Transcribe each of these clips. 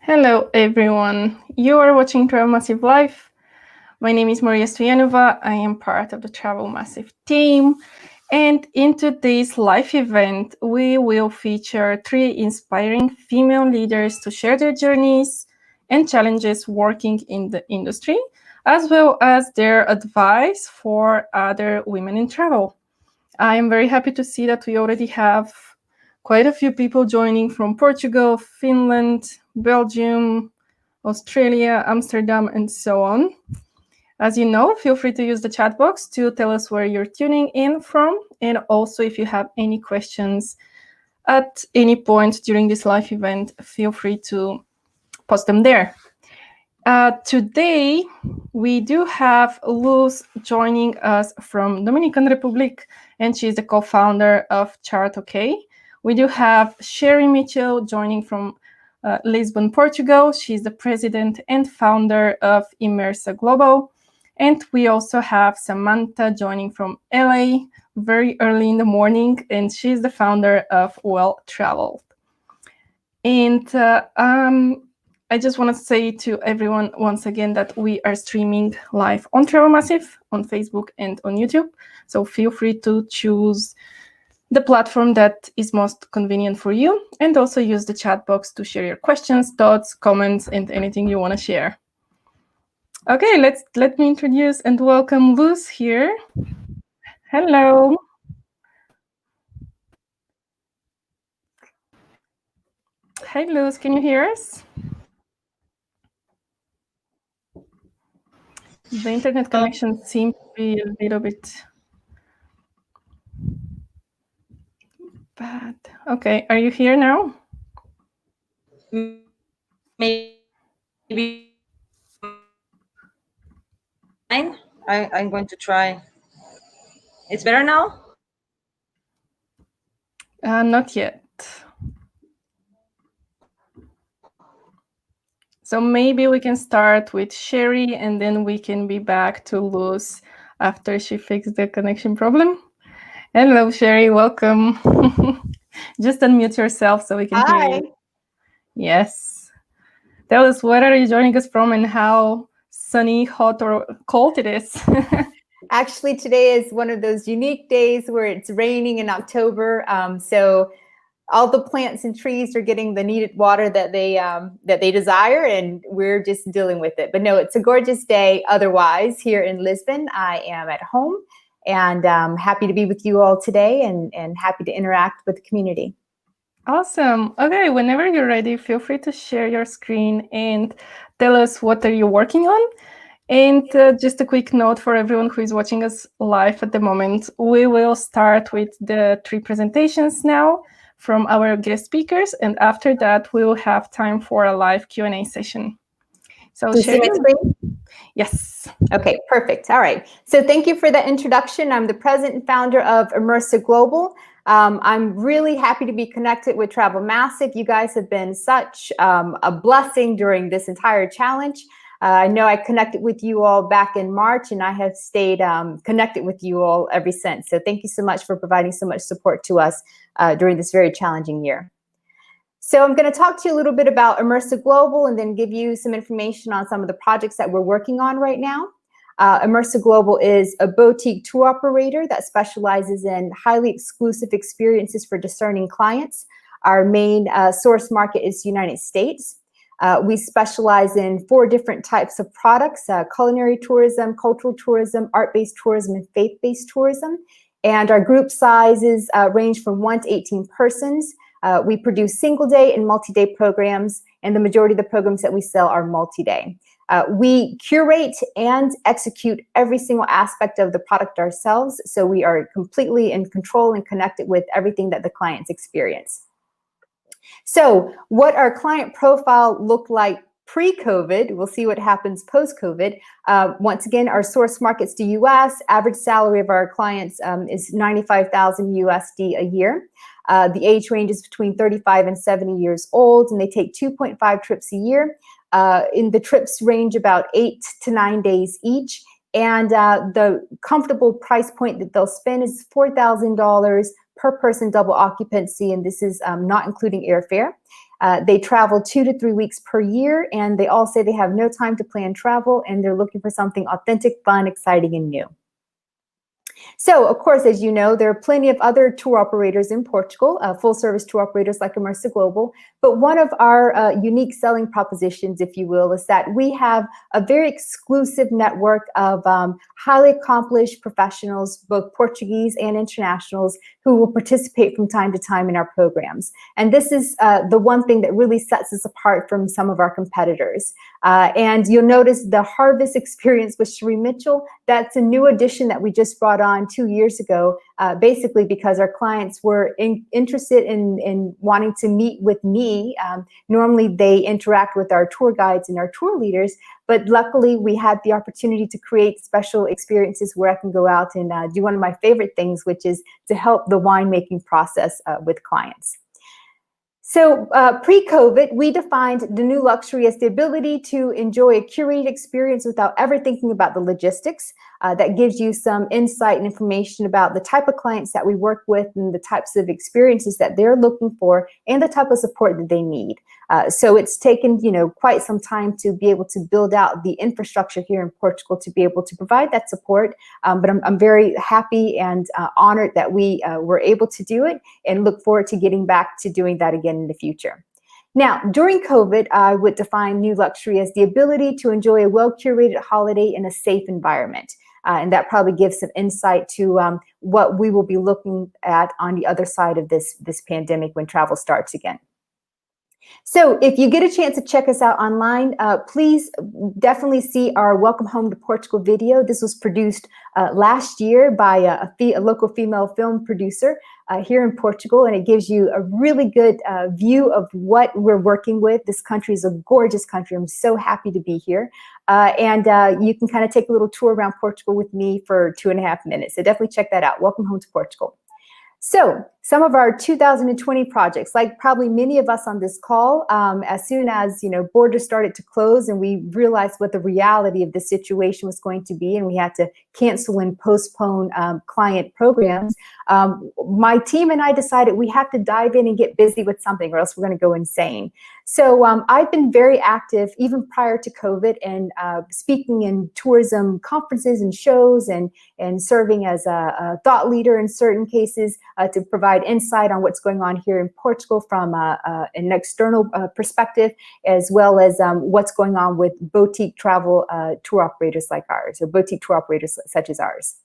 Hello, everyone. You are watching Travel Massive Live. My name is Maria Stoyanova. I am part of the Travel Massive team. And in today's live event, we will feature 3 inspiring female leaders to share their journeys and challenges working in the industry, as well as their advice for other women in travel. I am very happy to see that we already have quite a few people joining from Portugal, Finland, Belgium, Australia, Amsterdam, and so on. As you know, feel free to use the chat box to tell us where you're tuning in from. And also, if you have any questions at any point during this live event, feel free to post them there. Today, we do have Luz joining us from Dominican Republic, and she's the co-founder of Chart OK. We do have Sherry Mitchell joining from Lisbon, Portugal. She's the president and founder of Immersive Global. And we also have Samantha joining from LA very early in the morning, and she's the founder of Well Traveled. And I just want to say to everyone once again that we are streaming live on Travel Massive, on Facebook and on YouTube. So feel free to choose the platform that is most convenient for you, and also use the chat box to share your questions, thoughts, comments, and anything you want to share. Okay, let me introduce and welcome Luz here. Hello. Hi, Luz, can you hear us? The internet connection seems to be a little bit bad. Okay, are you here now? Maybe I'm going to try. It's better now? Not yet. So maybe we can start with Sherry, and then we can be back to Luz after she fixes the connection problem. Hello, Sherry, welcome. Just unmute yourself so we can hear you. Yes. Tell us, where are you joining us from and how sunny, hot, or cold it is? Actually, today is one of those unique days where it's raining in October. So all the plants and trees are getting the needed water that they desire, and we're just dealing with it. But no, it's a gorgeous day. Otherwise, here in Lisbon, I am at home, and happy to be with you all today, and happy to interact with the community. Awesome. Okay, whenever you're ready, feel free to share your screen and tell us what are you working on. And just a quick note for everyone who is watching us live at the moment, we will start with the 3 presentations now from our guest speakers, and after that, we will have time for a live Q&A session. So, Sherry? Yes. Okay, perfect. All right. So thank you for that introduction. I'm the president and founder of Immersive Global. I'm really happy to be connected with Travel Massive. You guys have been such a blessing during this entire challenge. I know I connected with you all back in March, and I have stayed connected with you all ever since. So thank you so much for providing so much support to us during this very challenging year. So I'm going to talk to you a little bit about Immersive Global and then give you some information on some of the projects that we're working on right now. Immersive Global is a boutique tour operator that specializes in highly exclusive experiences for discerning clients. Our main source market is the United States. We specialize in 4 different types of products: culinary tourism, cultural tourism, art-based tourism, and faith-based tourism. And our group sizes range from 1 to 18 persons. We produce single-day and multi-day programs, and the majority of the programs that we sell are multi-day. We curate and execute every single aspect of the product ourselves, so we are completely in control and connected with everything that the clients experience. So what our client profile looked like pre-COVID, we'll see what happens post-COVID. Once again, our source market's the US. Average salary of our clients is $95,000 USD a year. The age range is between 35 and 70 years old, and they take 2.5 trips a year. In the trips range about 8 to 9 days each. And the comfortable price point that they'll spend is $4,000 per person, double occupancy, and this is not including airfare. They travel 2 to 3 weeks per year, and they all say they have no time to plan travel, and they're looking for something authentic, fun, exciting, and new. So, of course, as you know, there are plenty of other tour operators in Portugal, full-service tour operators like Immersive Global. But one of our unique selling propositions, if you will, is that we have a very exclusive network of highly accomplished professionals, both Portuguese and internationals, who will participate from time to time in our programs. And this is the one thing that really sets us apart from some of our competitors. And you'll notice the Harvest Experience with Sheree Mitchell. That's a new addition that we just brought on 2 years ago, basically because our clients were interested in wanting to meet with me. Normally they interact with our tour guides and our tour leaders, but luckily we had the opportunity to create special experiences where I can go out and do one of my favorite things, which is to help the winemaking process with clients. So pre-COVID, we defined the new luxury as the ability to enjoy a curated experience without ever thinking about the logistics. That gives you some insight and information about the type of clients that we work with and the types of experiences that they're looking for and the type of support that they need. So it's taken, quite some time to be able to build out the infrastructure here in Portugal to be able to provide that support. But I'm very happy and honored that we were able to do it and look forward to getting back to doing that again in the future. Now, during COVID, I would define new luxury as the ability to enjoy a well-curated holiday in a safe environment. And that probably gives some insight to what we will be looking at on the other side of this pandemic when travel starts again. So if you get a chance to check us out online, please definitely see our Welcome Home to Portugal video. This was produced last year by a local female film producer here in Portugal, and it gives you a really good view of what we're working with. This country is a gorgeous country. I'm so happy to be here. And you can kind of take a little tour around Portugal with me for 2.5 minutes. So definitely check that out. Welcome Home to Portugal. So some of our 2020 projects, like probably many of us on this call, as soon as borders started to close and we realized what the reality of the situation was going to be, and we had to cancel and postpone client programs, my team and I decided we have to dive in and get busy with something, or else we're going to go insane. So I've been very active even prior to COVID and speaking in tourism conferences and shows and serving as a thought leader in certain cases to provide insight on what's going on here in Portugal from an external perspective, as well as what's going on with boutique travel tour operators like ours, or boutique tour operators such as ours.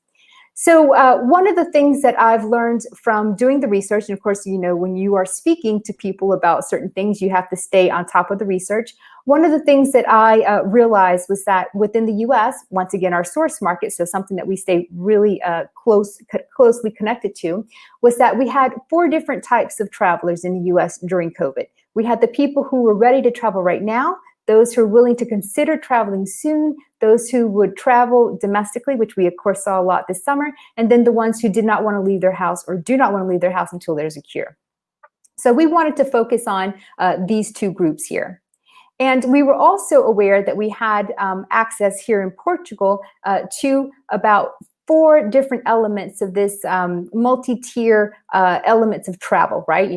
So one of the things that I've learned from doing the research, and of course, when you are speaking to people about certain things, you have to stay on top of the research. One of the things that I realized was that within the US, once again, our source market, so something that we stay really closely connected to, was that we had 4 different types of travelers in the US during COVID. We had the people who were ready to travel right now, those who are willing to consider traveling soon, those who would travel domestically, which we of course saw a lot this summer, and then the ones who did not want to leave their house or do not want to leave their house until there's a cure. So we wanted to focus on these 2 groups here. And we were also aware that we had access here in Portugal to about 4 different elements of this multi-tier elements of travel, right?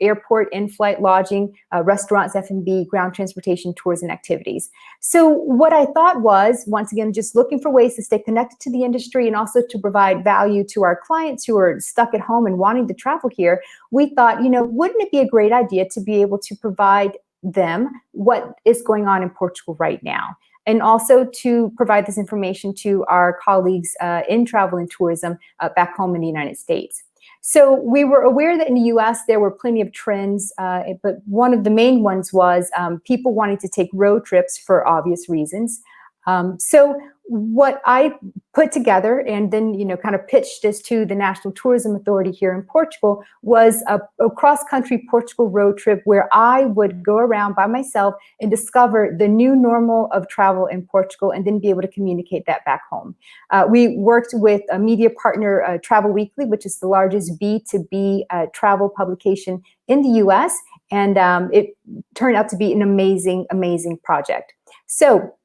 Airport, in-flight lodging, restaurants, F&B, ground transportation, tours, and activities. So what I thought was, once again, just looking for ways to stay connected to the industry and also to provide value to our clients who are stuck at home and wanting to travel here, we thought, wouldn't it be a great idea to be able to provide them what is going on in Portugal right now? And also to provide this information to our colleagues in travel and tourism back home in the United States. So we were aware that in the US there were plenty of trends, but one of the main ones was people wanting to take road trips for obvious reasons. So what I put together and then, kind of pitched this to the National Tourism Authority here in Portugal was a cross-country Portugal road trip where I would go around by myself and discover the new normal of travel in Portugal and then be able to communicate that back home. We worked with a media partner, Travel Weekly, which is the largest B2B travel publication in the US, and it turned out to be an amazing, amazing project. So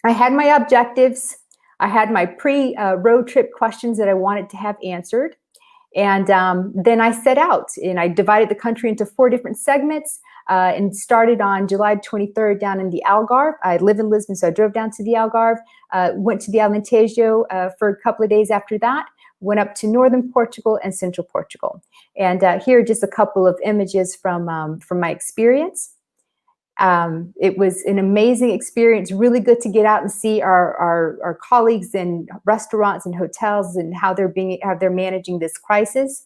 I had my objectives. I had my pre-road trip questions that I wanted to have answered. And then I set out and I divided the country into 4 different segments. and started on July 23rd down in the Algarve. I live in Lisbon, so I drove down to the Algarve, went to the Alentejo for a couple of days after that, went up to northern Portugal and central Portugal. And here are just a couple of images from my experience. It was an amazing experience, really good to get out and see our colleagues in restaurants and hotels and how they're managing this crisis.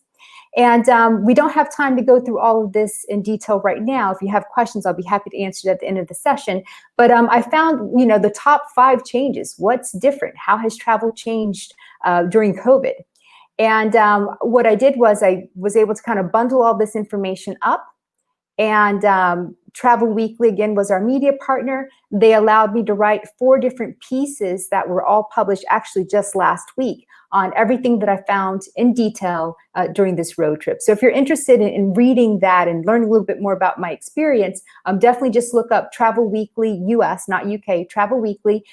And we don't have time to go through all of this in detail right now. If you have questions, I'll be happy to answer it at the end of the session. But I found, the top 5 changes. What's different? How has travel changed during COVID? And what I did was I was able to kind of bundle all this information up. And Travel Weekly, again, was our media partner. They allowed me to write 4 different pieces that were all published actually just last week on everything that I found in detail during this road trip. So if you're interested in reading that and learning a little bit more about my experience, definitely just look up Travel Weekly US, not UK, Travel Weekly,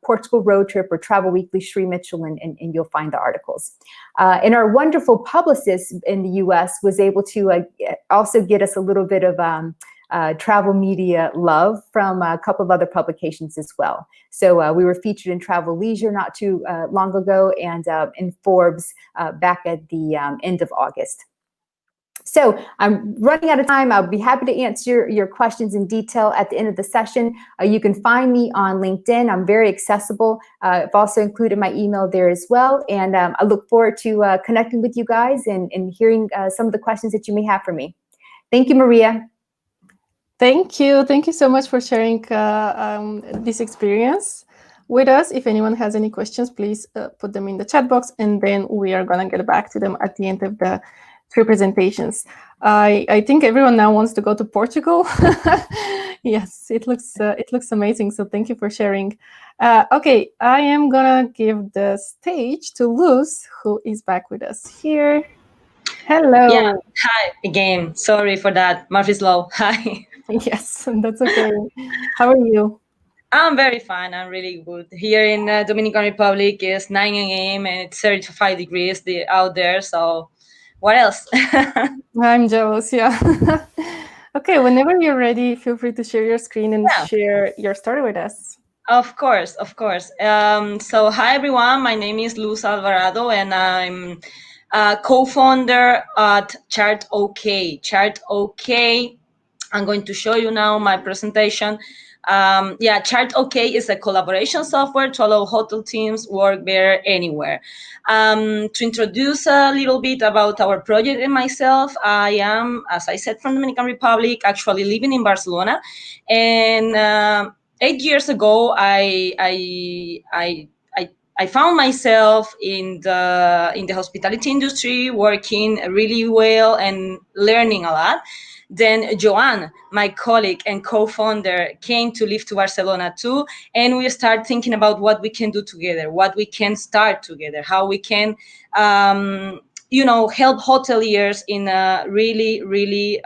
Portugal road trip, or Travel Weekly Sri Mitchell, and you'll find the articles. And our wonderful publicist in the US was able to also get us a little bit of travel media love from a couple of other publications as well. So we were featured in Travel Leisure not too long ago, and in Forbes back at the end of August. So I'm running out of time. I'll be happy to answer your questions in detail at the end of the session. You can find me on LinkedIn. I'm very accessible. I've also included my email there as well. And I look forward to connecting with you guys and hearing some of the questions that you may have for me. Thank you, Maria. Thank you. Thank you so much for sharing this experience with us. If anyone has any questions, please put them in the chat box, and then we are going to get back to them at the end of the 3 presentations. I think everyone now wants to go to Portugal. Yes, it looks amazing. So thank you for sharing. Okay, I am going to give the stage to Luz, who is back with us here. Hello. Yeah, hi again. Sorry for that. Murphy's Law. Hi. Yes, that's okay. How are you? I'm very fine. I'm really good. Here in Dominican Republic, it's 9 a.m. and it's 35 degrees out there. So what else? I'm jealous, yeah. Okay, whenever you're ready, feel free to share your screen and share your story with us. Of course, of course. So hi, everyone. My name is Luz Alvarado, and I'm co-founder at Chart OK. Chart OK. I'm going to show you now my presentation. Chart OK is a collaboration software to allow hotel teams work better anywhere. To introduce a little bit about our project and myself, I am, as I said, from Dominican Republic, actually living in Barcelona. And 8 years ago, I found myself in the hospitality industry, working really well and learning a lot. Then Joan, my colleague and co-founder, came to live to Barcelona too, and we started thinking about what we can do together, what we can start together, how we can, help hoteliers in a really, really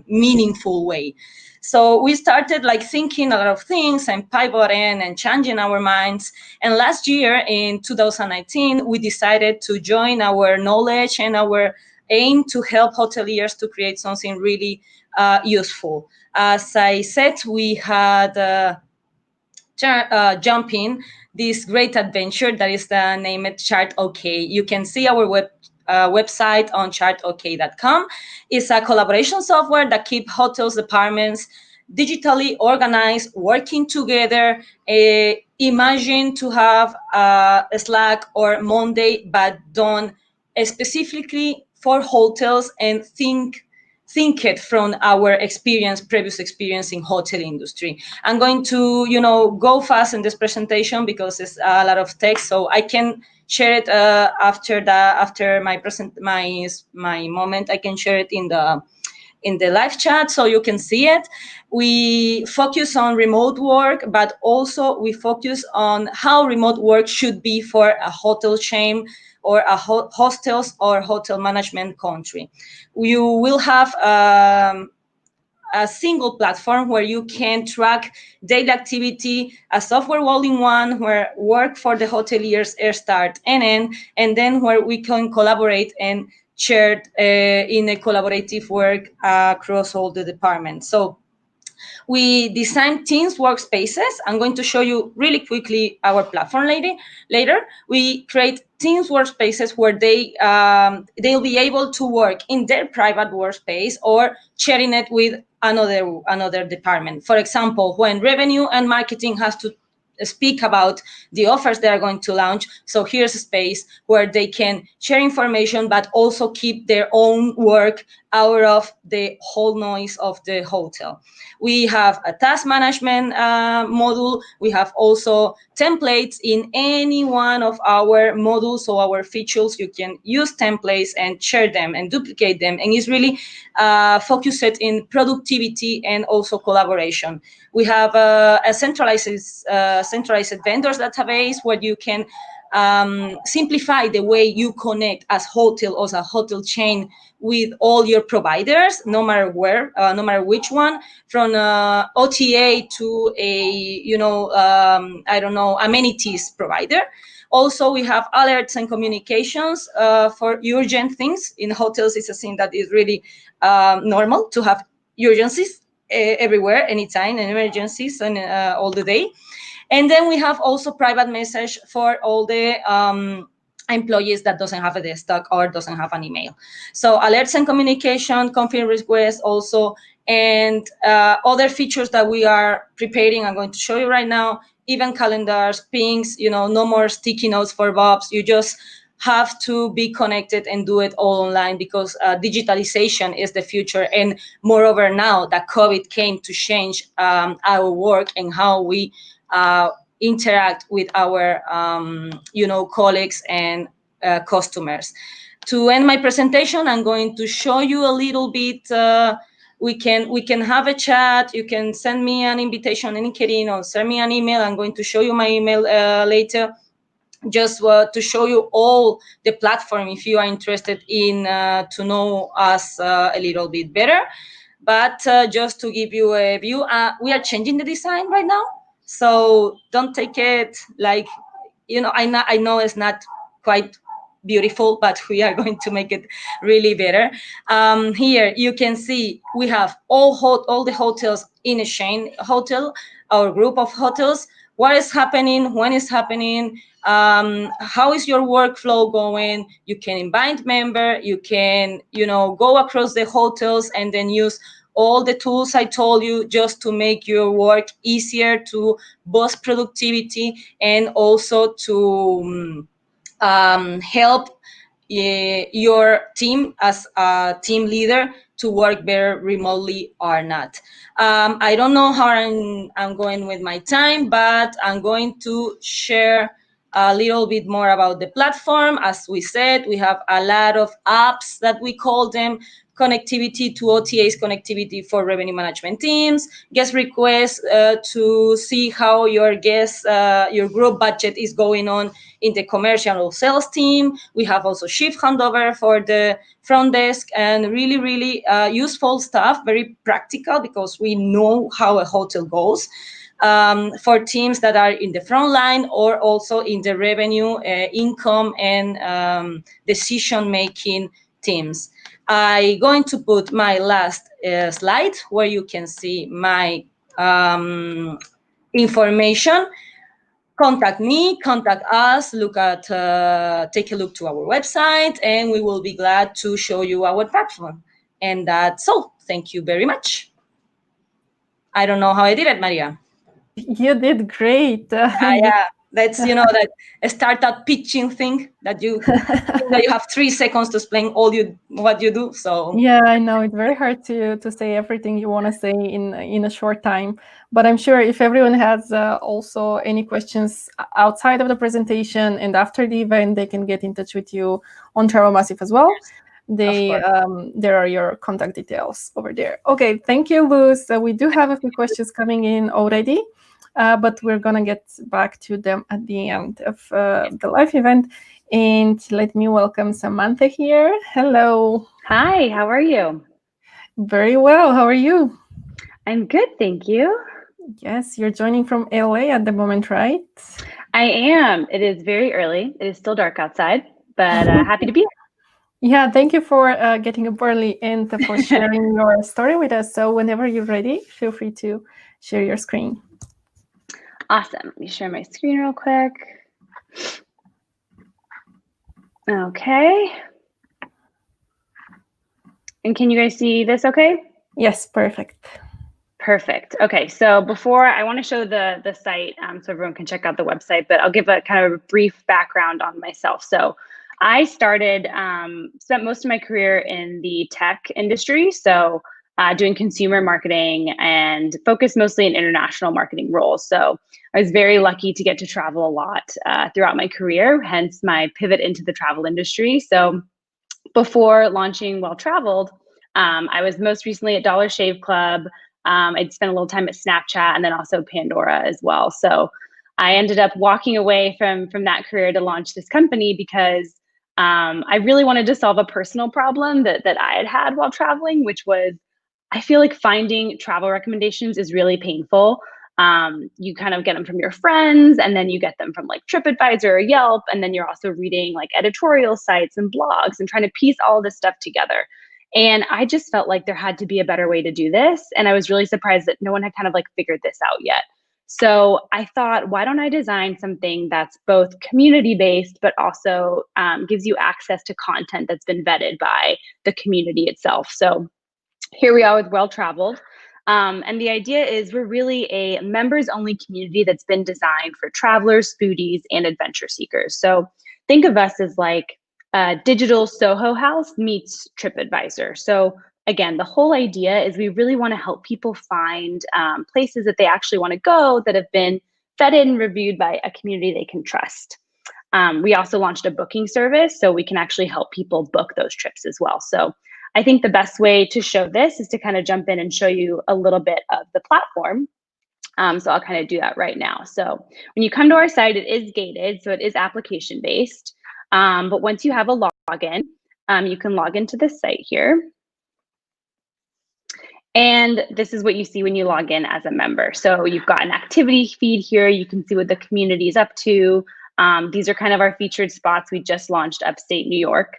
meaningful way. So we started thinking a lot of things and pivoting and changing our minds. And last year in 2019, we decided to join our knowledge and our aim to help hoteliers to create something really useful. As I said, we had jump in this great adventure that is the name of Chart OK. You can see our website on chartok.com. It's a collaboration software that keeps hotels departments digitally organized, working together. Imagine to have a Slack or Monday, but done specifically for hotels, and think it from our previous experience in hotel industry. I'm going to, go fast in this presentation because it's a lot of text, so I can share it after my moment. I can share it in the live chat so you can see it. We focus on remote work, but also we focus on how remote work should be for a hotel chain or a hostels or hotel management country. You will have a single platform where you can track daily activity, a software all-in-one where work for the hoteliers start and end, and then where we can collaborate and shared in a collaborative work across all the departments. So we design Teams workspaces. I'm going to show you really quickly our platform later. We create Teams workspaces where they'll be able to work in their private workspace or sharing it with another department. For example, when revenue and marketing has to speak about the offers they are going to launch. So here's a space where they can share information, but also keep their own work out of the whole noise of the hotel. We have a task management module. We have also templates in any one of our modules, so our features. You can use templates and share them and duplicate them, and it's really focused in productivity and also collaboration. We have a centralized vendors database where you can simplify the way you connect as a hotel chain with all your providers, no matter where, no matter which one, from OTA to a amenities provider. Also, we have alerts and communications for urgent things. In hotels, it's a thing that is really normal to have urgencies everywhere, anytime, and emergencies, and all the day. And then we have also private message for all the employees that doesn't have a desktop or doesn't have an email. So alerts and communication, confirm requests also, and other features that we are preparing, I'm going to show you right now, even calendars, pings, no more sticky notes for Bobs. You just have to be connected and do it all online, because digitalization is the future. And moreover, now that COVID came to change our work and how we interact with our colleagues and customers. To end my presentation, I'm going to show you a little bit. We can have a chat. You can send me an invitation on LinkedIn or send me an email. I'm going to show you my email later, just to show you all the platform if you are interested in to know us a little bit better. But just to give you a view, we are changing the design right now. So don't take it like, I know it's not quite beautiful, but we are going to make it really better. Here you can see we have all the hotels in a chain hotel, our group of hotels. What is happening, when is happening, how is your workflow going? You can invite member, you can, go across the hotels and then use all the tools I told you just to make your work easier, to boost productivity, and also to help your team as a team leader to work better remotely or not. I don't know how I'm going with my time, but I'm going to share a little bit more about the platform. As we said, we have a lot of apps that we call them: connectivity to OTAs, connectivity for revenue management teams, guest requests to see how your your group budget is going on in the commercial or sales team. We have also shift handover for the front desk, and really, really useful stuff, very practical, because we know how a hotel goes. For teams that are in the front line or also in the revenue, income, and decision-making teams. I'm going to put my last slide where you can see my information. Contact me, contact us, take a look to our website, and we will be glad to show you our platform. And that's all. Thank you very much. I don't know how I did it, Maria. You did great. Yeah, that's that startup pitching thing that you have 3 seconds to explain what you do. So yeah, I know it's very hard to say everything you want to say in a short time. But I'm sure if everyone has also any questions outside of the presentation and after the event, they can get in touch with you on Travel Massive as well. There are your contact details over there. Okay, thank you, Luz. We do have a few questions coming in already, but we're gonna get back to them at the end of the live event. And let me welcome Samantha here. Hello. Hi, how are you? Very well. How are you? I'm good, thank you. Yes, you're joining from LA at the moment, right? I am. It is very early. It is still dark outside, but happy to be here. Yeah, thank you for getting up early and for sharing your story with us. So whenever you're ready, feel free to share your screen. Awesome. Let me share my screen real quick. Okay. And can you guys see this okay? Yes, perfect. Perfect. Okay, so before I want to show the site so everyone can check out the website, but I'll give a kind of a brief background on myself. So I started, spent most of my career in the tech industry, so doing consumer marketing and focused mostly in international marketing roles. So I was very lucky to get to travel a lot throughout my career, hence my pivot into the travel industry. So before launching Well Traveled, I was most recently at Dollar Shave Club. I'd spent a little time at Snapchat and then also Pandora as well. So I ended up walking away from that career to launch this company because I really wanted to solve a personal problem that I had while traveling, which was I feel like finding travel recommendations is really painful. You kind of get them from your friends, and then you get them from like TripAdvisor or Yelp, and then you're also reading like editorial sites and blogs and trying to piece all this stuff together. And I just felt like there had to be a better way to do this. And I was really surprised that no one had kind of like figured this out yet. So I thought, why don't I design something that's both community based, but also gives you access to content that's been vetted by the community itself? So here we are with Well Traveled. And the idea is we're really a members only community that's been designed for travelers, foodies, and adventure seekers. So think of us as like a digital Soho house meets TripAdvisor. So again, the whole idea is we really want to help people find places that they actually want to go that have been vetted and reviewed by a community they can trust. We also launched a booking service so we can actually help people book those trips as well. So I think the best way to show this is to kind of jump in and show you a little bit of the platform. So I'll kind of do that right now. So when you come to our site, it is gated, so it is application based. But once you have a login, you can log into this site here. And this is what you see when you log in as a member. So you've got an activity feed here. You can see what the community is up to. These are kind of our featured spots. We just launched upstate New York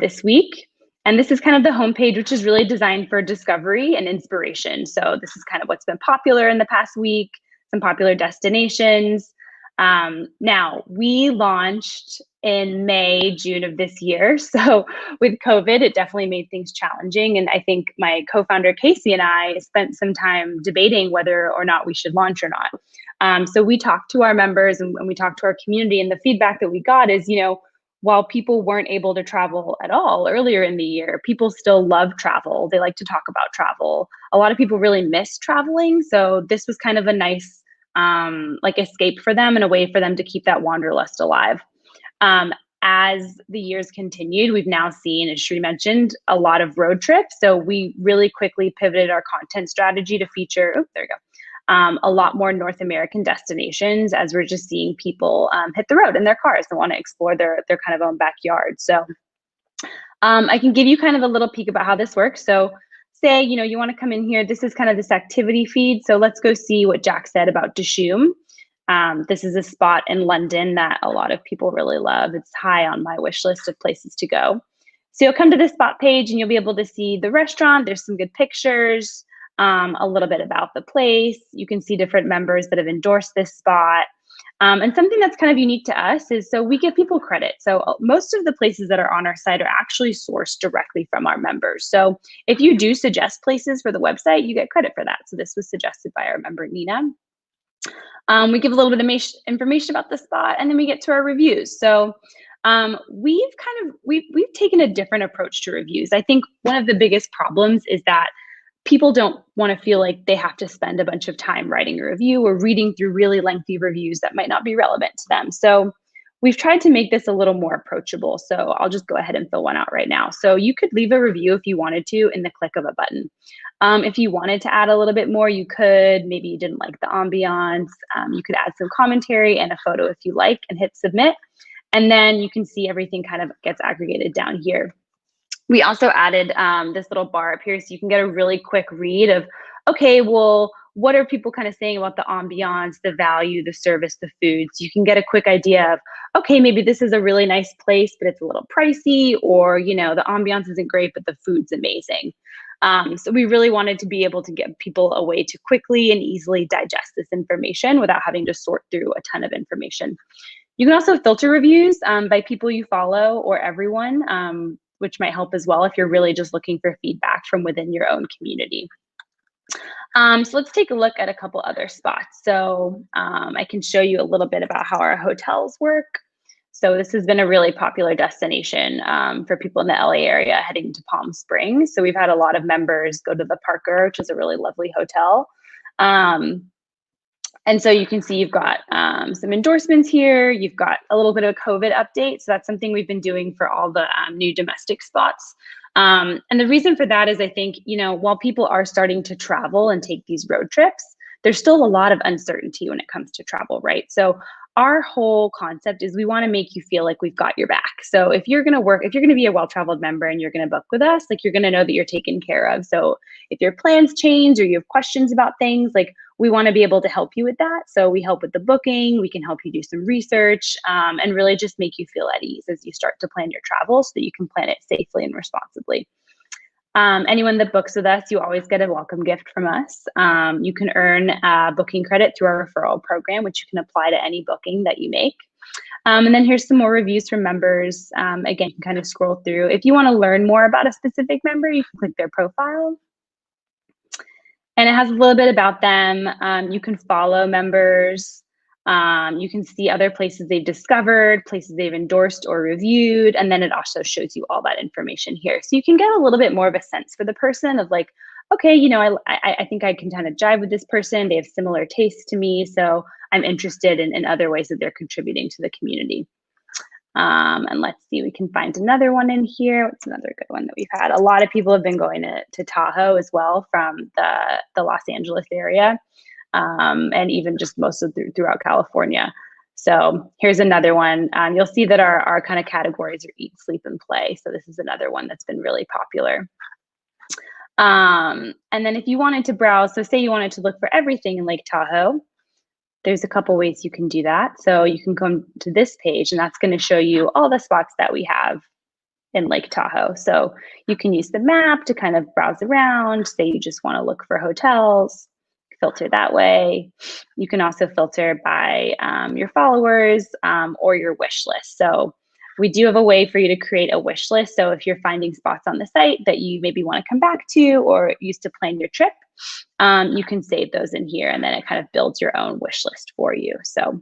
this week. And this is kind of the homepage, which is really designed for discovery and inspiration. So this is kind of what's been popular in the past week, some popular destinations. Now, we launched in May, June of this year. So with COVID, it definitely made things challenging. And I think my co-founder, Casey, and I spent some time debating whether or not we should launch or not. So we talked to our members and we talked to our community, and the feedback that we got is, while people weren't able to travel at all earlier in the year, people still love travel. They like to talk about travel. A lot of people really miss traveling. So this was kind of a nice like escape for them and a way for them to keep that wanderlust alive. As the years continued, we've now seen, as Shri mentioned, a lot of road trips. So we really quickly pivoted our content strategy to feature, a lot more North American destinations, as we're just seeing people hit the road in their cars and want to explore their kind of own backyard. So I can give you kind of a little peek about how this works. So say, you want to come in here, this is kind of this activity feed. So let's go see what Jack said about Dishoom. This is a spot in London that a lot of people really love. It's high on my wish list of places to go. So you'll come to this spot page and you'll be able to see the restaurant. There's some good pictures, a little bit about the place. You can see different members that have endorsed this spot. And something that's kind of unique to us is, so we give people credit. So most of the places that are on our site are actually sourced directly from our members. So if you do suggest places for the website, you get credit for that. So this was suggested by our member, Nina. We give a little bit of information about the spot, and then we get to our reviews. So we've taken a different approach to reviews. I think one of the biggest problems is that people don't want to feel like they have to spend a bunch of time writing a review or reading through really lengthy reviews that might not be relevant to them. So we've tried to make this a little more approachable. So I'll just go ahead and fill one out right now. So you could leave a review if you wanted to in the click of a button. If you wanted to add a little bit more, you could. Maybe you didn't like the ambiance. You could add some commentary and a photo if you like, and hit submit. And then you can see everything kind of gets aggregated down here. We also added this little bar up here so you can get a really quick read of, okay, well, what are people kind of saying about the ambiance, the value, the service, the food. So you can get a quick idea of, okay, maybe this is a really nice place, but it's a little pricey, or, you know, the ambiance isn't great, but the food's amazing. So we really wanted to be able to give people a way to quickly and easily digest this information without having to sort through a ton of information. You can also filter reviews by people you follow or everyone, which might help as well if you're really just looking for feedback from within your own community. So let's take a look at a couple other spots. So I can show you a little bit about how our hotels work. So this has been a really popular destination for people in the LA area heading to Palm Springs. So we've had a lot of members go to the Parker, which is a really lovely hotel. And so you can see you've got some endorsements here. You've got a little bit of a COVID update. So that's something we've been doing for all the new domestic spots. And the reason for that is I think, you know, while people are starting to travel and take these road trips, there's still a lot of uncertainty when it comes to travel, right? So our whole concept is we want to make you feel like we've got your back. So if you're going to be a well-traveled member and you're going to book with us, like, you're going to know that you're taken care of. So if your plans change or you have questions about things, like, we want to be able to help you with that. So we help with the booking, we can help you do some research, and really just make you feel at ease as you start to plan your travel so that you can plan it safely and responsibly. Anyone that books with us, you always get a welcome gift from us. You can earn booking credit through our referral program, which you can apply to any booking that you make. And then here's some more reviews from members. Again, you can kind of scroll through. If you want to learn more about a specific member, you can click their profile. And it has a little bit about them. You can follow members. You can see other places they've discovered, places they've endorsed or reviewed, and then it also shows you all that information here. So you can get a little bit more of a sense for the person of, like, okay, you know, I think I can kind of jive with this person. They have similar tastes to me, so I'm interested in other ways that they're contributing to the community. And let's see, we can find another one in here. What's another good one that we've had? A lot of people have been going to Tahoe as well from the Los Angeles area. And even just most of throughout California. So here's another one. You'll see that our kind of categories are eat, sleep, and play. So this is another one that's been really popular. And then if you wanted to browse, so say you wanted to look for everything in Lake Tahoe, there's a couple ways you can do that. So you can come to this page, and that's going to show you all the spots that we have in Lake Tahoe. So you can use the map to kind of browse around. Say you just want to look for hotels, filter that way. You can also filter by your followers or your wish list. So we do have a way for you to create a wish list. So if you're finding spots on the site that you maybe want to come back to or use to plan your trip, you can save those in here, and then it kind of builds your own wish list for you. So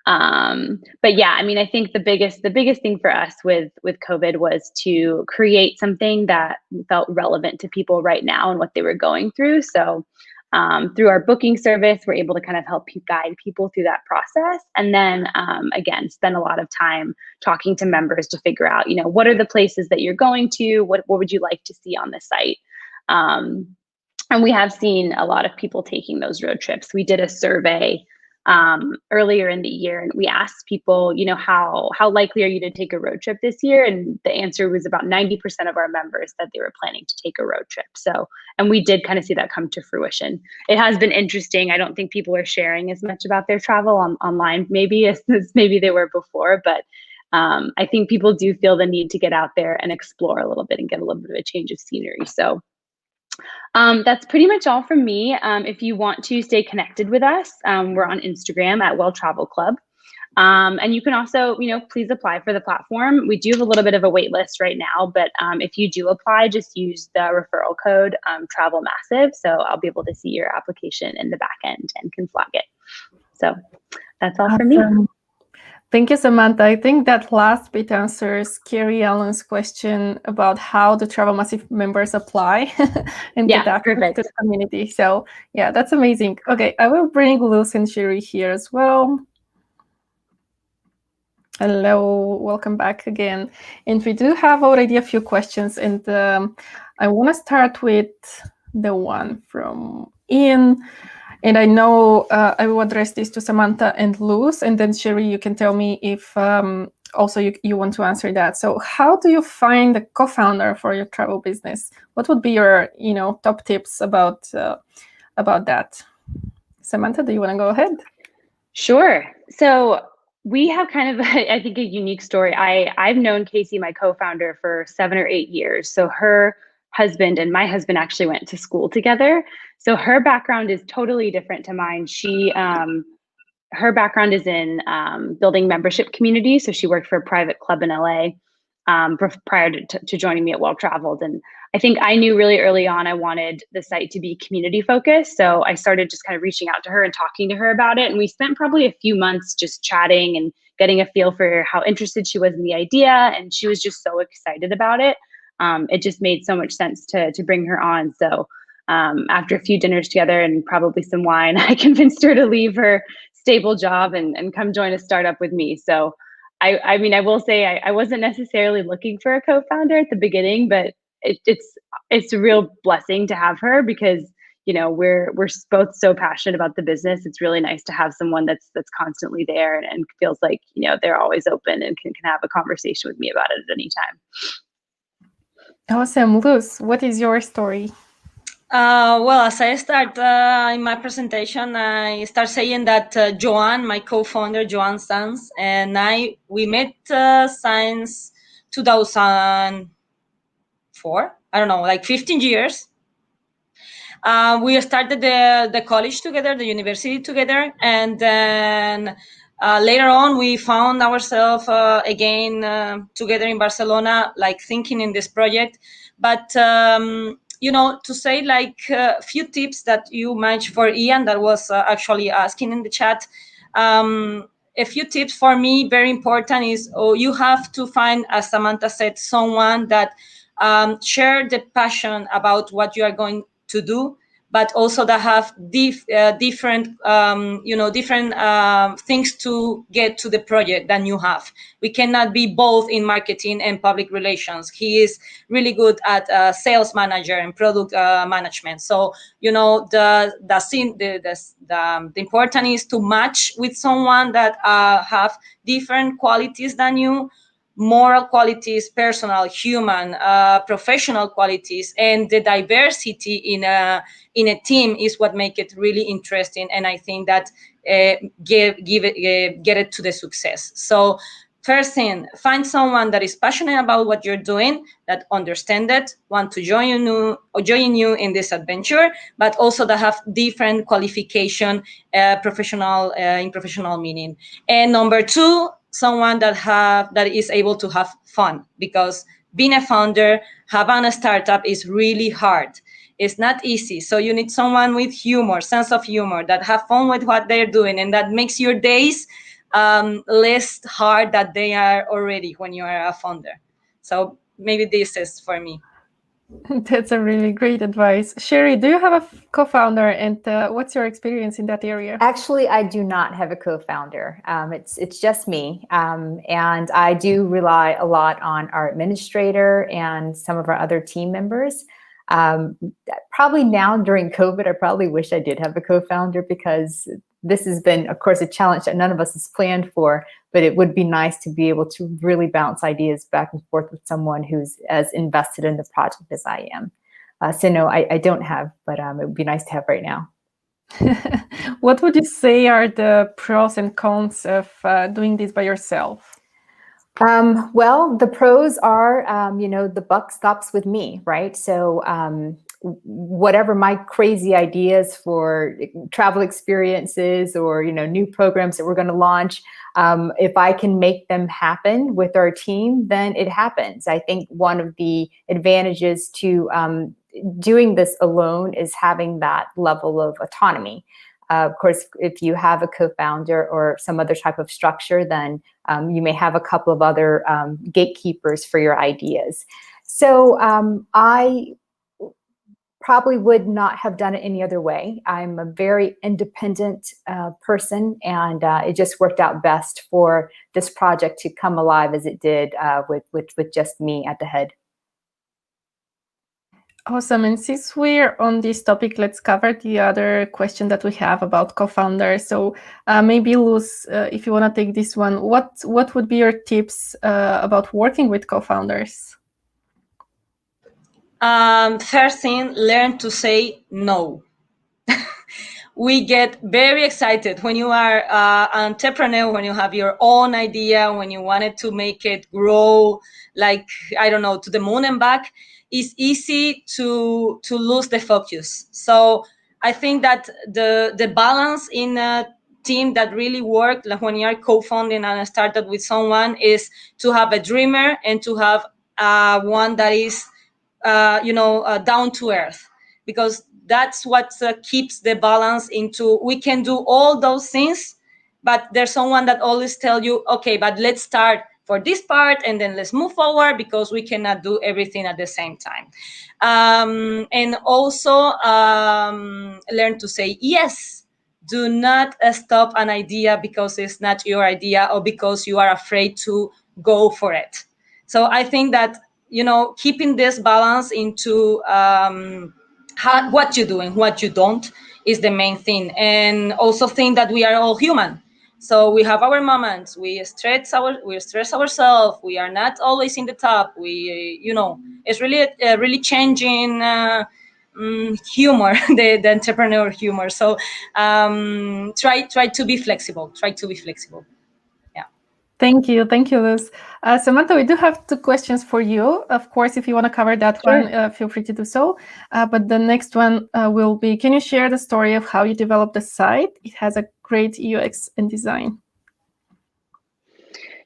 but yeah, I mean, I think the biggest thing for us with COVID was to create something that felt relevant to people right now and what they were going through. So through our booking service, we're able to kind of help guide people through that process. And then again, spend a lot of time talking to members to figure out, you know, what are the places that you're going to, what would you like to see on the site? And we have seen a lot of people taking those road trips. We did a survey earlier in the year, and we asked people, you know, how likely are you to take a road trip this year? And the answer was about 90% of our members that they were planning to take a road trip. So, and we did kind of see that come to fruition. It has been interesting. I don't think people are sharing as much about their travel online maybe as maybe they were before, but I think people do feel the need to get out there and explore a little bit and get a little bit of a change of scenery. So that's pretty much all from me. If you want to stay connected with us, we're on Instagram at Well Travel Club. And you can also, you know, please apply for the platform. We do have a little bit of a wait list right now, but if you do apply, just use the referral code Travel Massive. So I'll be able to see your application in the back end and can flag it. So that's all from me. Thank you, Samantha. I think that last bit answers Carrie Allen's question about how the Travel Massive members apply and get access to the community. So yeah, that's amazing. Okay, I will bring Luz and Sherry here as well. Hello, welcome back again. And we do have already a few questions, and I want to start with the one from Ian. And I know I will address this to Samantha and Luz, and then Sherry, you can tell me if also you want to answer that. So how do you find a co-founder for your travel business? What would be your, you know, top tips about about that. Samantha, do you want to go ahead? Sure. So we have kind of, I think, a unique story. I've known Casey, my co-founder, for 7 or 8 years. So her husband and my husband actually went to school together. So her background is totally different to mine. Her background is in building membership communities. So she worked for a private club in LA prior to joining me at Well Traveled. And I think I knew really early on I wanted the site to be community focused. So I started just kind of reaching out to her and talking to her about it. And we spent probably a few months just chatting and getting a feel for how interested she was in the idea. And she was just so excited about it. It just made so much sense to bring her on. So after a few dinners together and probably some wine, I convinced her to leave her stable job and come join a startup with me. So I mean, I will say I wasn't necessarily looking for a co-founder at the beginning, but it's a real blessing to have her because, you know, we're both so passionate about the business. It's really nice to have someone that's constantly there and feels like, you know, they're always open and can have a conversation with me about it at any time. Awesome. Luz, what is your story? Well, as I start in my presentation, I start saying that Joanne, my co-founder, Joanne Sanz, and we met since 2004. I don't know, like 15 years. We started the college together, the university together, and then later on we found ourselves again together in Barcelona, like thinking in this project. But you know, to say like a few tips that you mentioned for Ian, that was actually asking in the chat. A few tips for me, very important, is you have to find, as Samantha said, someone that share the passion about what you are going to do, but also that have different things to get to the project than you have. We cannot be both in marketing and public relations. He is really good at sales manager and product management. So, you know, the important is to match with someone that have different qualities than you, moral qualities, personal, human, professional qualities, and the diversity in a team is what make it really interesting. And I think that get it to the success. So first thing, find someone that is passionate about what you're doing, that understand it, want to join you in this adventure, but also that have different qualification, professional meaning. And number two, someone that is able to have fun, because being a founder, having a startup is really hard. It's not easy. So you need someone with humor, sense of humor, that have fun with what they're doing, and that makes your days less hard than they are already when you are a founder. So maybe this is for me. That's a really great advice. Sherry, do you have a co-founder, and what's your experience in that area? Actually, I do not have a co-founder. It's just me, and I do rely a lot on our administrator and some of our other team members. Probably now during COVID, I probably wish I did have a co-founder, because this has been, of course, a challenge that none of us has planned for, but it would be nice to be able to really bounce ideas back and forth with someone who's as invested in the project as I am. So no, I don't have, but it would be nice to have right now. What would you say are the pros and cons of doing this by yourself? Well, the pros are, the buck stops with me, right? So whatever my crazy ideas for travel experiences or, new programs that we're going to launch, if I can make them happen with our team, then it happens. I think one of the advantages to doing this alone is having that level of autonomy. Of course, if you have a co-founder or some other type of structure, then you may have a couple of other gatekeepers for your ideas. So I probably would not have done it any other way. I'm a very independent person, and it just worked out best for this project to come alive as it did with just me at the head. Awesome. And since we're on this topic, let's cover the other question that we have about co-founders. So maybe Luz, if you want to take this one, what would be your tips about working with co-founders? First thing, learn to say no. we get very excited when you are an entrepreneur, when you have your own idea, when you wanted to make it grow, like, I don't know, to the moon and back. It's easy to lose the focus. So I think that the balance in a team that really worked, like when you are co-founding a startup with someone, is to have a dreamer and to have one that is down to earth, because that's what keeps the balance into, we can do all those things, but there's someone that always tell you, okay, but let's start for this part and then let's move forward, because we cannot do everything at the same time. And also learn to say yes. Do not stop an idea because it's not your idea or because you are afraid to go for it. So I think that, keeping this balance into what you do and what you don't is the main thing. And also think that we are all human. So we have our moments. We stress ourselves. We are not always in the top. It's really changing humor, the entrepreneur humor. So try to be flexible. Try to be flexible. Thank you, Luz. Samantha, we do have 2 questions for you. Of course, if you want to cover that one, feel free to do so. But the next one will be, can you share the story of how you developed the site? It has a great UX and design.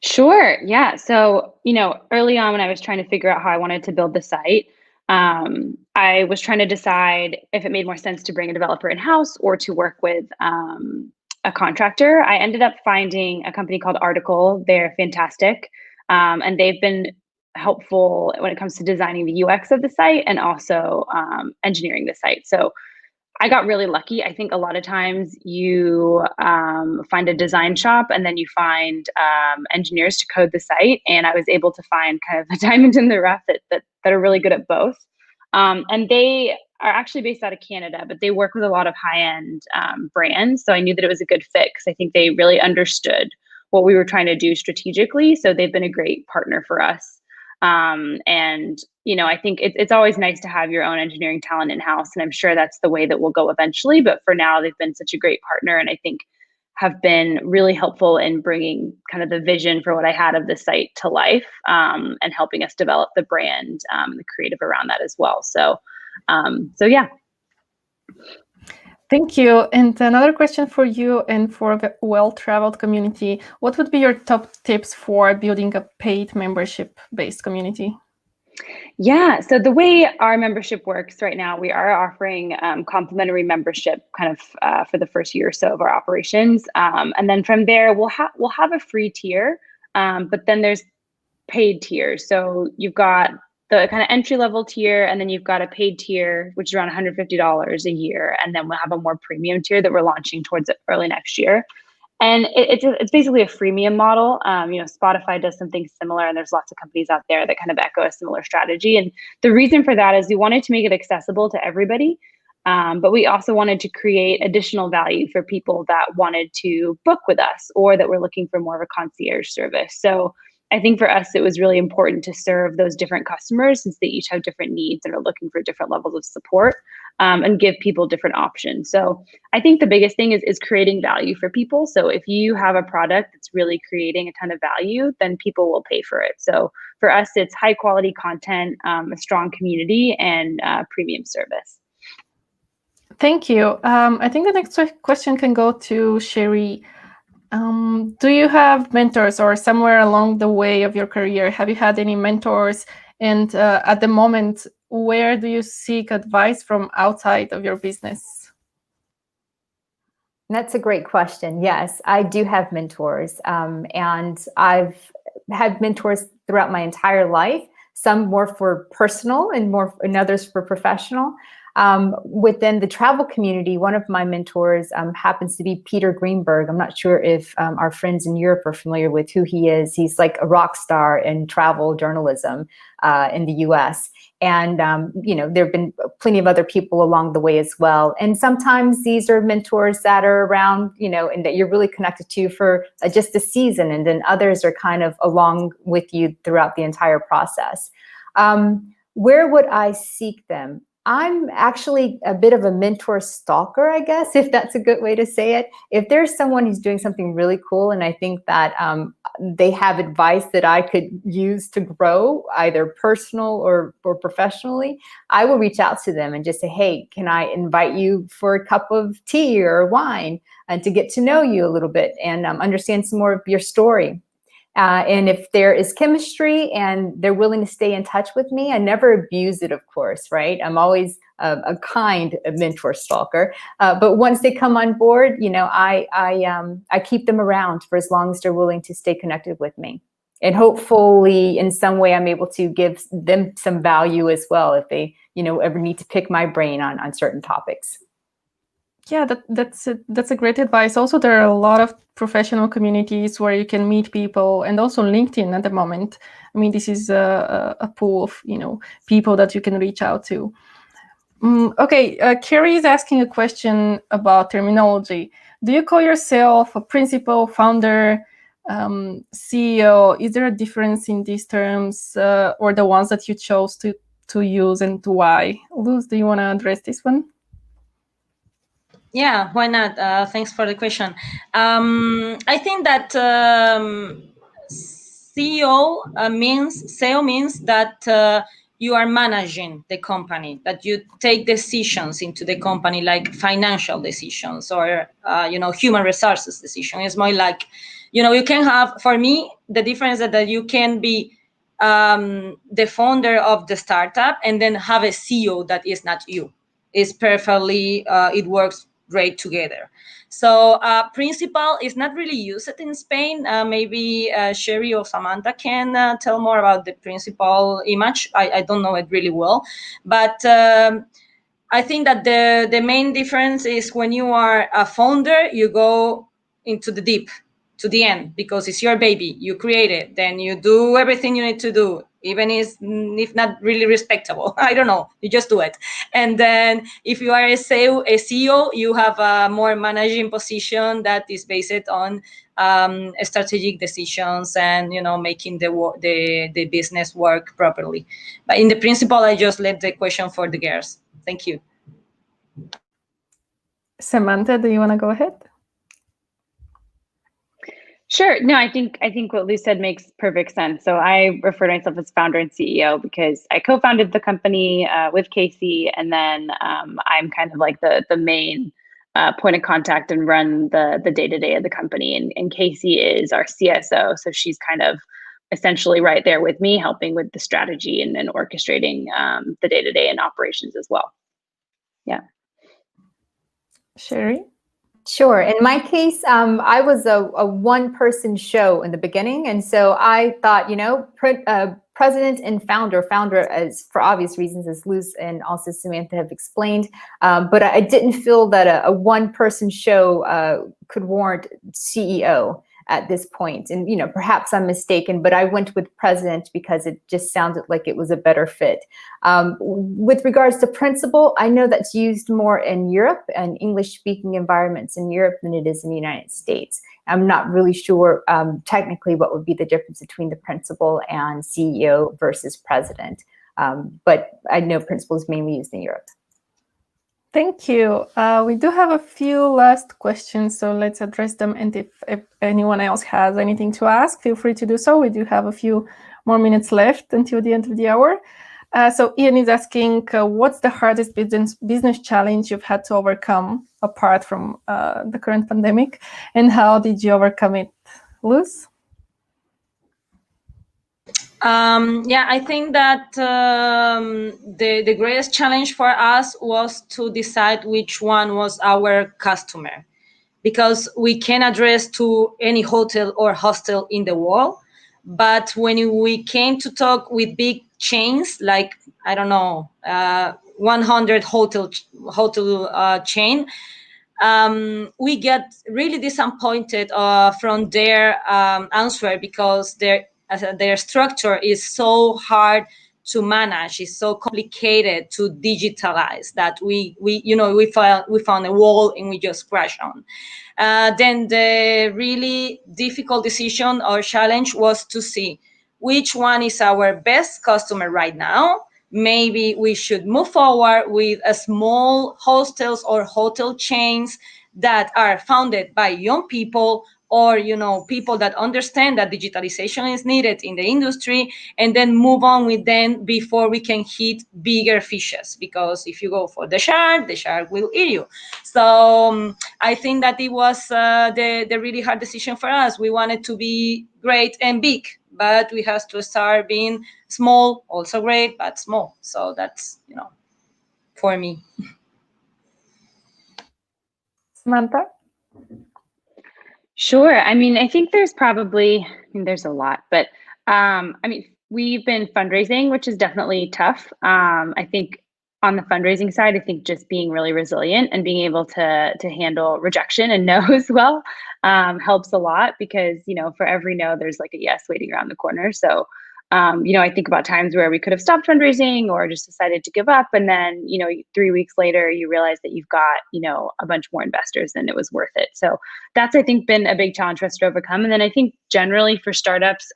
Sure. Yeah. So, early on when I was trying to figure out how I wanted to build the site, I was trying to decide if it made more sense to bring a developer in-house or to work with a contractor. I ended up finding a company called Article. They're fantastic. And they've been helpful when it comes to designing the UX of the site and also engineering the site. So I got really lucky. I think a lot of times you find a design shop and then you find engineers to code the site. And I was able to find kind of a diamond in the rough that are really good at both. And they are actually based out of Canada, but they work with a lot of high-end brands. So I knew that it was a good fit because I think they really understood what we were trying to do strategically. So they've been a great partner for us. And, I think it's always nice to have your own engineering talent in-house. And I'm sure that's the way that we'll go eventually. But for now, they've been such a great partner. And I think have been really helpful in bringing kind of the vision for what I had of the site to life, and helping us develop the brand, the creative around that as well. So yeah. Thank you. And another question for you and for the well-traveled community. What would be your top tips for building a paid membership-based community? Yeah, so the way our membership works right now, we are offering complimentary membership kind of for the first year or so of our operations. And then from there, we'll have a free tier, but then there's paid tiers. So you've got the kind of entry-level tier, and then you've got a paid tier, which is around $150 a year. And then we'll have a more premium tier that we're launching towards early next year. And it's basically a freemium model. Spotify does something similar, and there's lots of companies out there that kind of echo a similar strategy. And the reason for that is we wanted to make it accessible to everybody, but we also wanted to create additional value for people that wanted to book with us or that were looking for more of a concierge service. So I think for us, it was really important to serve those different customers since they each have different needs and are looking for different levels of support, and give people different options. So I think the biggest thing is creating value for people. So if you have a product that's really creating a ton of value, then people will pay for it. So for us, it's high quality content, a strong community, and premium service. Thank you. I think the next question can go to Sherry. Do you have mentors, or somewhere along the way of your career, have you had any mentors? And at the moment, where do you seek advice from outside of your business? That's a great question. Yes, I do have mentors. And I've had mentors throughout my entire life, some more for personal and others for professional. Within the travel community, one of my mentors happens to be Peter Greenberg. I'm not sure if our friends in Europe are familiar with who he is. He's like a rock star in travel journalism in the US. And, there have been plenty of other people along the way as well. And sometimes these are mentors that are around, and that you're really connected to for just a season. And then others are kind of along with you throughout the entire process. Where would I seek them? I'm actually a bit of a mentor stalker, I guess, if that's a good way to say it. If there's someone who's doing something really cool and I think that they have advice that I could use to grow, either personal or professionally, I will reach out to them and just say, hey, can I invite you for a cup of tea or wine and to get to know you a little bit and understand some more of your story. And if there is chemistry and they're willing to stay in touch with me, I never abuse it, of course, right? I'm always a kind mentor stalker. But once they come on board, you know, I keep them around for as long as they're willing to stay connected with me. And hopefully in some way I'm able to give them some value as well if they, you know, ever need to pick my brain on certain topics. Yeah, that's a great advice. Also, there are a lot of professional communities where you can meet people, and also LinkedIn at the moment. I mean, this is a pool of, you know, people that you can reach out to. Okay, Carrie is asking a question about terminology. Do you call yourself a principal, founder, CEO? Is there a difference in these terms, or the ones that you chose to use, and why? Luz, do you want to address this one? Yeah, why not? Thanks for the question. I think that SEO means that you are managing the company, that you take decisions into the company, like financial decisions or human resources decision. It's more like, you can have, for me, the difference is that you can be the founder of the startup and then have a CEO that is not you. It's perfectly, it works great together. So principal is not really used in Spain. Maybe Sherry or Samantha can tell more about the principal image. I don't know it really well, but I think that the main difference is when you are a founder, you go into the deep, to the end, because it's your baby, you create it, then you do everything you need to do, even if not really respectable. I don't know, you just do it. And then if you are a CEO, you have a more managing position that is based on strategic decisions and making the business work properly. But in the principle, I just left the question for the girls. Thank you. Samantha, do you want to go ahead? Sure. No, I think what Luz said makes perfect sense. So I refer to myself as founder and CEO because I co-founded the company with Casey, and then I'm kind of like the main point of contact and run the day-to-day of the company. And Casey is our CSO, so she's kind of essentially right there with me, helping with the strategy and orchestrating the day-to-day and operations as well. Yeah. Sherry? Sure. In my case, I was a one-person show in the beginning. And so I thought, president and founder as for obvious reasons, as Luz and also Samantha have explained. But I didn't feel that a one-person show could warrant CEO at this point. And, perhaps I'm mistaken, but I went with president because it just sounded like it was a better fit. With regards to principal, I know that's used more in Europe and English-speaking environments in Europe than it is in the United States. I'm not really sure technically what would be the difference between the principal and CEO versus president. But I know principal is mainly used in Europe. Thank you. We do have a few last questions, so let's address them. And if anyone else has anything to ask, feel free to do so. We do have a few more minutes left until the end of the hour. So Ian is asking, what's the hardest business challenge you've had to overcome apart from the current pandemic, and how did you overcome it? Luz? I think that the greatest challenge for us was to decide which one was our customer, because we can address to any hotel or hostel in the world. But when we came to talk with big chains, like, I don't know, 100 hotel chain, we get really disappointed from their answer, because their structure is so hard to manage, it's so complicated to digitalize that we found a wall and we just crashed on. Then the really difficult decision or challenge was to see which one is our best customer right now, maybe we should move forward with a small hostels or hotel chains that are founded by young people, or people that understand that digitalization is needed in the industry, and then move on with them before we can hit bigger fishes, because if you go for the shark will eat you. So I think that it was the really hard decision for us. We wanted to be great and big, but we have to start being small, also great, but small. So that's, for me. Samantha? Sure. I mean, I think there's probably, there's a lot, but we've been fundraising, which is definitely tough. I think on the fundraising side, I think just being really resilient and being able to handle rejection and no as well helps a lot, because for every no, there's like a yes waiting around the corner. So I think about times where we could have stopped fundraising or just decided to give up. And then, 3 weeks later, you realize that you've got, a bunch more investors and it was worth it. So that's, I think, been a big challenge for us to overcome. And then I think generally for startups,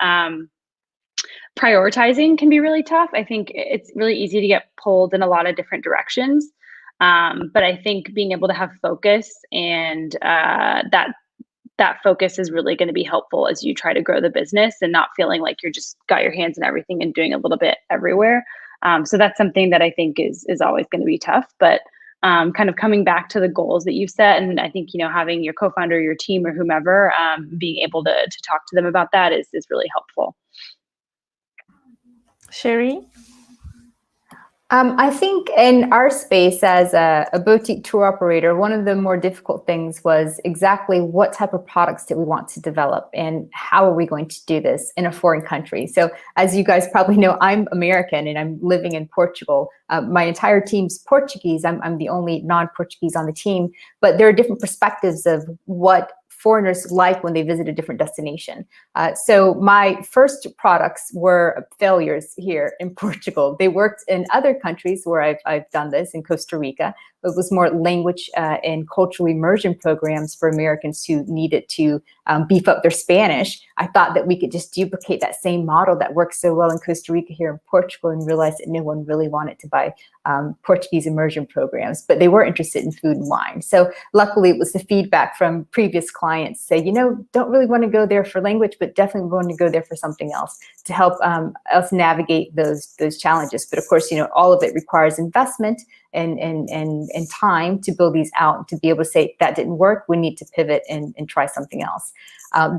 prioritizing can be really tough. I think it's really easy to get pulled in a lot of different directions. But I think being able to have focus and that focus is really going to be helpful as you try to grow the business, and not feeling like you're just got your hands in everything and doing a little bit everywhere. So that's something that I think is always going to be tough, but kind of coming back to the goals that you've set. And I think, having your co-founder, your team, or whomever, being able to talk to them about that is really helpful. Sherry? I think in our space as a boutique tour operator, one of the more difficult things was exactly what type of products did we want to develop and how are we going to do this in a foreign country. So as you guys probably know, I'm American and I'm living in Portugal. My entire team's Portuguese. I'm the only non-Portuguese on the team, but there are different perspectives of what foreigners like when they visit a different destination. So my first products were failures here in Portugal. They worked in other countries where I've done this, in Costa Rica. It was more language and cultural immersion programs for Americans who needed to beef up their Spanish. I thought that we could just duplicate that same model that works so well in Costa Rica here in Portugal, and realized that no one really wanted to buy Portuguese immersion programs, but they were interested in food and wine. So luckily it was the feedback from previous clients say, don't really want to go there for language, but definitely want to go there for something else to help us navigate those challenges. But of course, all of it requires investment and time to build these out, and to be able to say that didn't work, we need to pivot and try something else.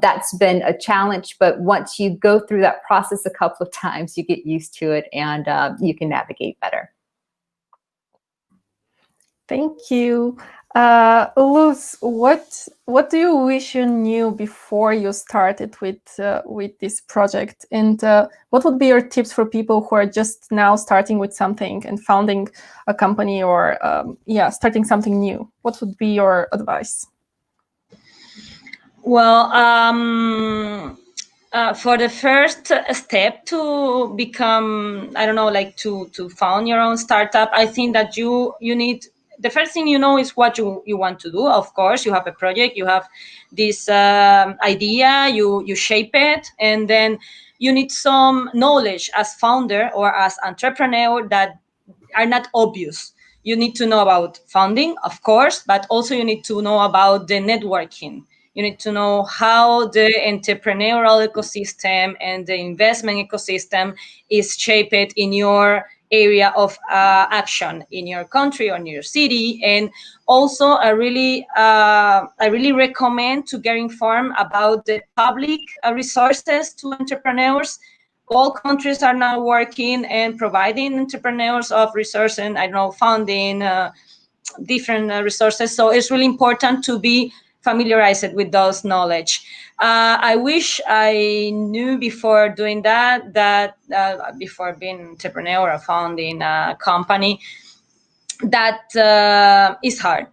That's been a challenge, but once you go through that process a couple of times, you get used to it, and you can navigate better. Thank you. Luz, what do you wish you knew before you started with this project? And what would be your tips for people who are just now starting with something and founding a company, or starting something new? What would be your advice? Well, for the first step to become, to found your own startup, I think that you need, the first thing is what you want to do. Of course, you have a project, you have this idea, you shape it, and then you need some knowledge as founder or as entrepreneur that are not obvious. You need to know about funding, of course, but also you need to know about the networking. You need to know how the entrepreneurial ecosystem and the investment ecosystem is shaped in your area of action, in your country or in your city. And also, I really recommend to get informed about the public resources to entrepreneurs. All countries are now working and providing entrepreneurs of resources and funding, different resources. So it's really important to be familiarized with those knowledge. I wish I knew before doing that before being an entrepreneur or founding a company, that is hard.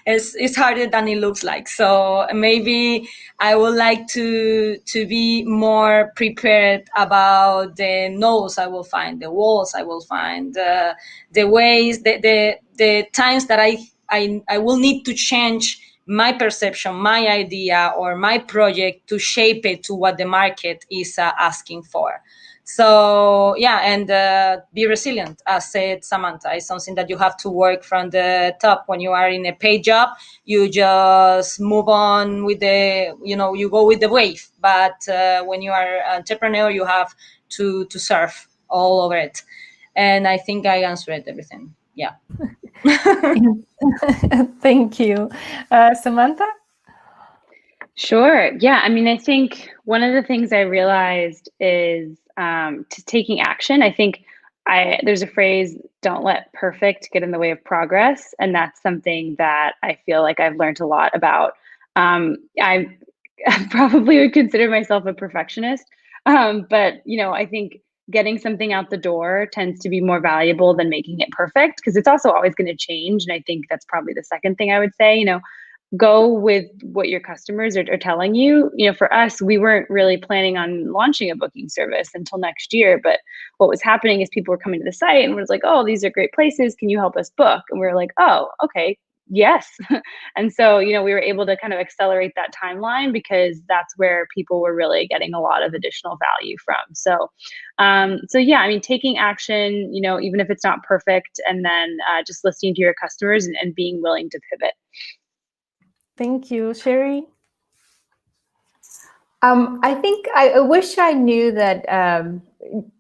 It's harder than it looks like. So maybe I would like to be more prepared about the no's I will find, the walls I will find, the ways, the times that I will need to change my perception, my idea, or my project to shape it to what the market is asking for. So yeah, and be resilient, as said Samantha. It's something that you have to work from the top. When you are in a paid job, you just move on with the, you go with the wave. But when you are an entrepreneur, you have to surf all over it. And I think I answered everything. Yeah. Thank you. Samantha? Sure. Yeah. I mean, I think one of the things I realized is taking action. I think there's a phrase, don't let perfect get in the way of progress. And that's something that I feel like I've learned a lot about. I probably would consider myself a perfectionist. But, I think getting something out the door tends to be more valuable than making it perfect, because it's also always going to change. And I think that's probably the second thing I would say. Go with what your customers are telling you. For us, we weren't really planning on launching a booking service until next year. But what was happening is people were coming to the site and was like, oh, these are great places. Can you help us book? And we were like, oh, okay, yes. And so, we were able to kind of accelerate that timeline, because that's where people were really getting a lot of additional value from. So yeah, I mean, taking action, even if it's not perfect, and then just listening to your customers and being willing to pivot. Thank you. Sherry? I think I wish I knew that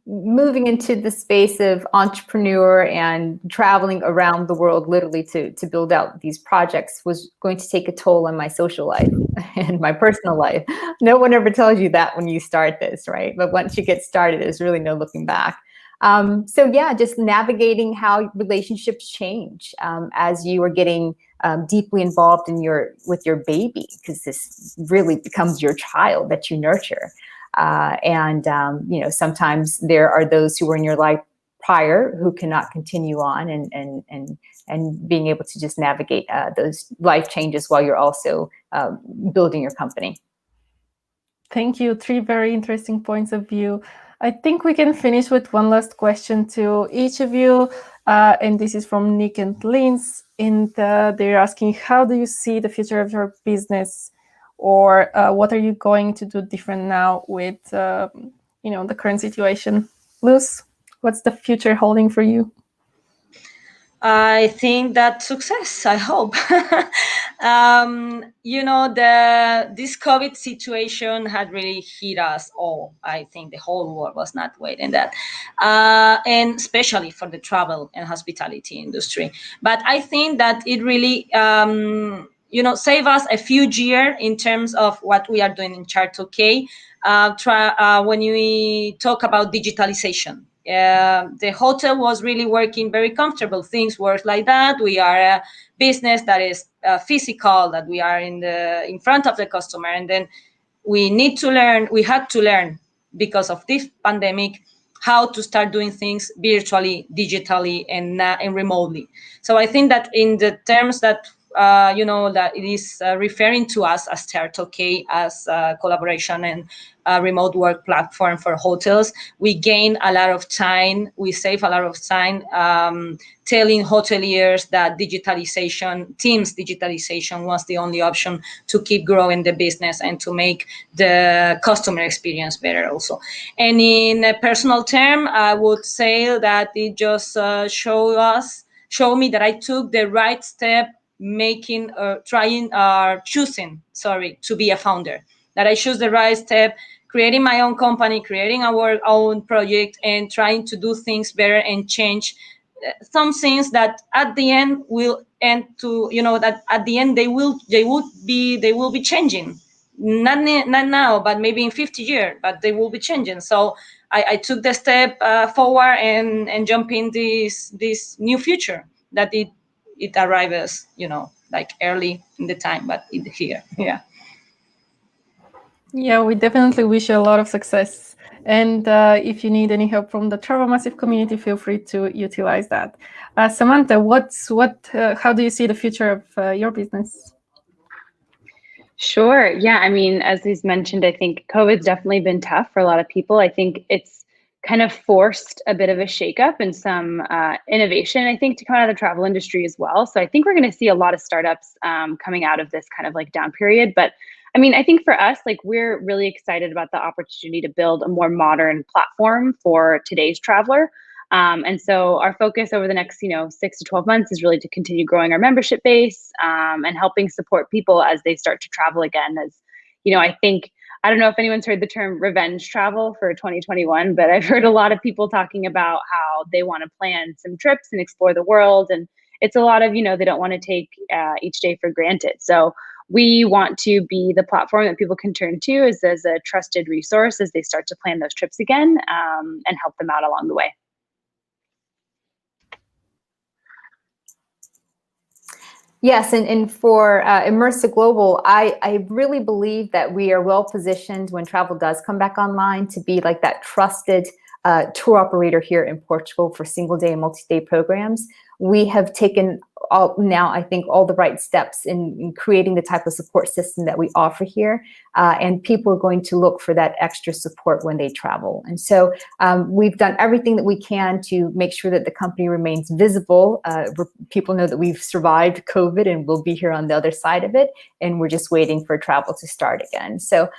moving into the space of entrepreneur and traveling around the world literally to build out these projects was going to take a toll on my social life and my personal life. No one ever tells you that when you start this, right? But once you get started, there's really no looking back. So yeah, just navigating how relationships change as you are getting deeply involved with your baby, because this really becomes your child that you nurture. Sometimes there are those who were in your life prior who cannot continue on, and being able to just navigate those life changes while you're also building your company. Thank you. 3 very interesting points of view. I think we can finish with one last question to each of you. And this is from Nick and Linz. And they're asking, how do you see the future of your business? Or what are you going to do different now with the current situation? Luz, what's the future holding for you? I think that success, I hope. This COVID situation had really hit us all. I think the whole world was not waiting that. And especially for the travel and hospitality industry. But I think that it really, save us a few years in terms of what we are doing in Chart OK. When we talk about digitalization. The hotel was really working very comfortable. Things work like that. We are a business that is physical, that we are in front of the customer, and then we had to learn because of this pandemic how to start doing things virtually, digitally, and remotely. So I think that in the terms that that it is referring to us as Chart OK, as collaboration and remote work platform for hotels, we gain a lot of time. We save a lot of time telling hoteliers that Teams digitalization was the only option to keep growing the business and to make the customer experience better also. And in a personal term, I would say that it just show me that I took the right step choosing to be a founder, that I choose the right step, creating my own company, creating our own project, and trying to do things better and change some things that at the end will end to, that at the end they will be changing. Not now, but maybe in 50 years, but they will be changing. So I took the step forward and jump in this new future that it arrives, like early in the time, but here. Yeah. Yeah, we definitely wish you a lot of success. And if you need any help from the Travel Massive community, feel free to utilize that. Samantha, how do you see the future of your business? Sure. Yeah. I mean, as he's mentioned, I think COVID's definitely been tough for a lot of people. I think it's kind of forced a bit of a shakeup and some innovation, I think, to come out of the travel industry as well. So I think we're going to see a lot of startups coming out of this kind of like down period. But I mean, I think for us, like, we're really excited about the opportunity to build a more modern platform for today's traveler. And so our focus over the next, 6 to 12 months is really to continue growing our membership base, and helping support people as they start to travel again. As I think, I don't know if anyone's heard the term revenge travel for 2021, but I've heard a lot of people talking about how they want to plan some trips and explore the world. And it's a lot of, they don't want to take each day for granted. So we want to be the platform that people can turn to as a trusted resource as they start to plan those trips again, and help them out along the way. Yes, and for Immersive Global, I really believe that we are well positioned when travel does come back online to be like that trusted tour operator here in Portugal for single day and multi-day programs. We have taken I think all the right steps in creating the type of support system that we offer here, and people are going to look for that extra support when they travel. And so we've done everything that we can to make sure that the company remains visible. People know that we've survived COVID and we'll be here on the other side of it, and we're just waiting for travel to start again. So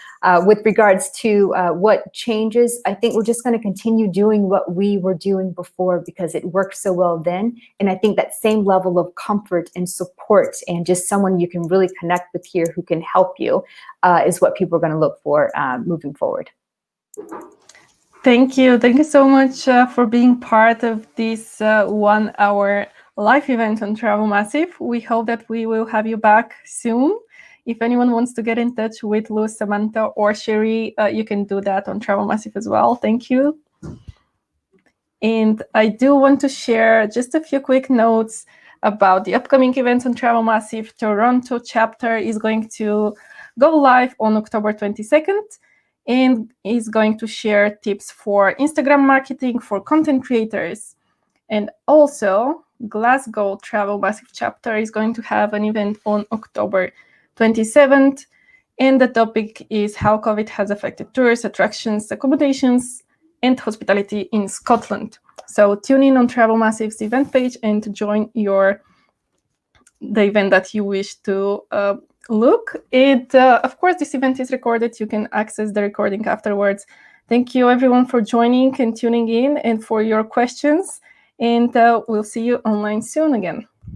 with regards to what changes, I think we're just going to continue doing what we were doing before because it worked so well then. And I think that same level of comfort and support and just someone you can really connect with here who can help you is what people are going to look for moving forward. Thank you. Thank you so much for being part of this 1 hour live event on Travel Massive. We hope that we will have you back soon. If anyone wants to get in touch with Luz, Samantha, or Sherry, you can do that on Travel Massive as well. Thank you. And I do want to share just a few quick notes about the upcoming events on Travel Massive. Toronto chapter is going to go live on October 22nd and is going to share tips for Instagram marketing for content creators. And also, Glasgow Travel Massive chapter is going to have an event on October 27th. And the topic is how COVID has affected tours, attractions, accommodations, and hospitality in Scotland. So tune in on Travel Massive's event page and join the event that you wish to look. And of course, this event is recorded. You can access the recording afterwards. Thank you everyone for joining and tuning in and for your questions. And we'll see you online soon again.